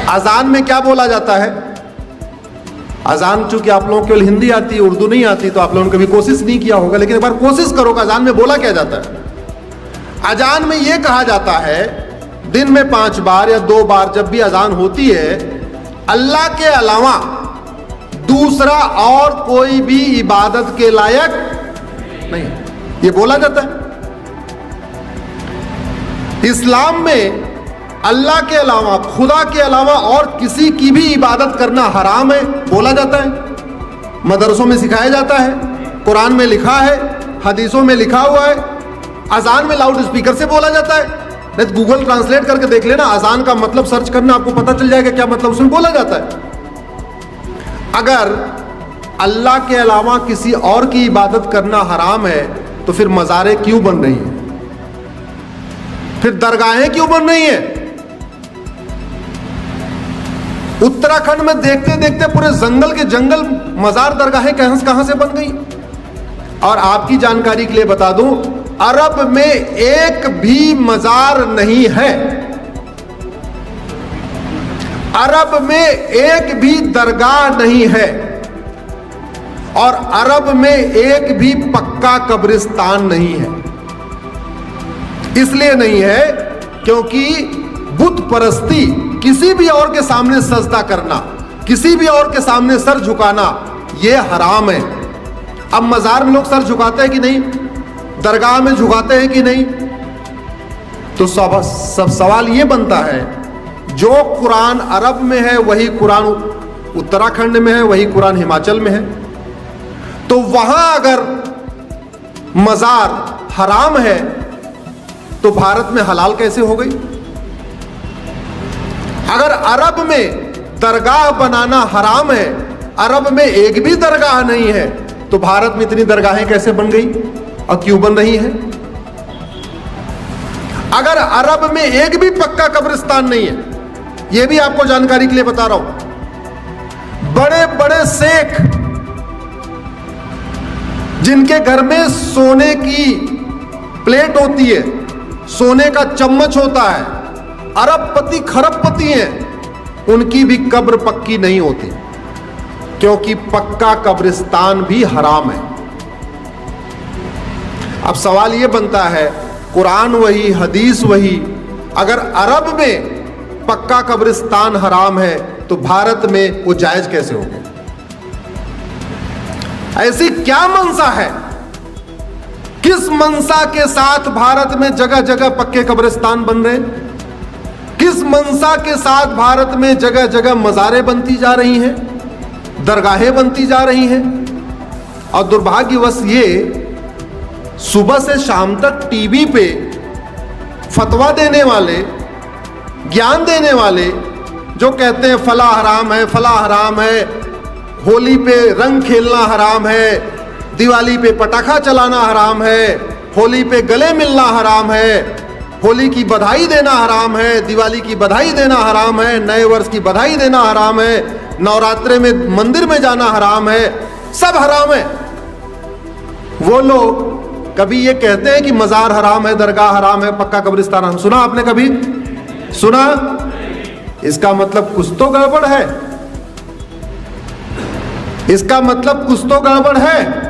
अजान में क्या बोला जाता है? अजान चूंकि आप लोगों को केवल हिंदी आती है, उर्दू नहीं आती, तो आप लोगों ने कभी कोशिश नहीं किया होगा, लेकिन एक बार कोशिश करो कि अजान में बोला क्या जाता है। अजान में यह कहा जाता है, दिन में 5 बार या 2 बार जब भी अजान होती है, अल्लाह के अलावा दूसरा और कोई भी इबादत के लायक नहीं, ये बोला जाता है। इस्लाम में अल्लाह के अलावा, खुदा के अलावा और किसी की भी इबादत करना हराम है, बोला जाता है। मदरसों में सिखाया जाता है, कुरान में लिखा है, हदीसों में लिखा हुआ है। अजान में लाउड स्पीकर से बोला जाता है, नहीं तो गूगल ट्रांसलेट करके देख लेना, अजान का मतलब सर्च करना, आपको पता चल जाएगा क्या मतलब उसमें बोला जाता है। अगर अल्लाह के अलावा किसी और की इबादत करना हराम है, तो फिर मज़ारें क्यों बन रही हैं? फिर दरगाहें क्यों बन रही हैं? उत्तराखंड में देखते देखते पूरे जंगल के जंगल मजार दरगाहें कहां से बन गई। और आपकी जानकारी के लिए बता दूं, अरब में एक भी मजार नहीं है, अरब में एक भी दरगाह नहीं है, और अरब में एक भी पक्का कब्रिस्तान नहीं है। इसलिए नहीं है क्योंकि बुत परस्ती, किसी भी और के सामने सजदा करना, किसी भी और के सामने सर झुकाना, यह हराम है। अब मजार में लोग सर झुकाते हैं कि नहीं, दरगाह में झुकाते हैं कि नहीं, तो सब सवाल यह बनता है, जो कुरान अरब में है वही कुरान उत्तराखंड में है, वही कुरान हिमाचल में है, तो वहां अगर मजार हराम है तो भारत में हलाल कैसे हो गई? अगर अरब में दरगाह बनाना हराम है, अरब में एक भी दरगाह नहीं है, तो भारत में इतनी दरगाहें कैसे बन गई और क्यों बन रही है? अगर अरब में एक भी पक्का कब्रिस्तान नहीं है, यह भी आपको जानकारी के लिए बता रहा हूं, बड़े बड़े शेख जिनके घर में सोने की प्लेट होती है, सोने का चम्मच होता है, अरबपति खरबपति हैं, उनकी भी कब्र पक्की नहीं होती, क्योंकि पक्का कब्रिस्तान भी हराम है। अब सवाल यह बनता है, कुरान वही, हदीस वही, अगर अरब में पक्का कब्रिस्तान हराम है तो भारत में वो जायज कैसे हो गया? ऐसी क्या मंशा है, किस मंशा के साथ भारत में जगह जगह पक्के कब्रिस्तान बन रहे हैं? किस मंशा के साथ भारत में जगह जगह मज़ारें बनती जा रही हैं, दरगाहें बनती जा रही हैं? और दुर्भाग्यवश ये सुबह से शाम तक टीवी पे फतवा देने वाले, ज्ञान देने वाले, जो कहते हैं फला हराम है, फला हराम है, होली पे रंग खेलना हराम है, दिवाली पे पटाखा चलाना हराम है, होली पे गले मिलना हराम है, होली की बधाई देना हराम है, दिवाली की बधाई देना हराम है, नए वर्ष की बधाई देना हराम है, नवरात्रे में मंदिर में जाना हराम है, सब हराम है। वो लोग कभी ये कहते हैं कि मजार हराम है, दरगाह हराम है, पक्का कब्रिस्तान हराम, सुना आपने कभी? सुना? इसका मतलब कुछ तो गड़बड़ है, इसका मतलब कुछ तो गड़बड़ है।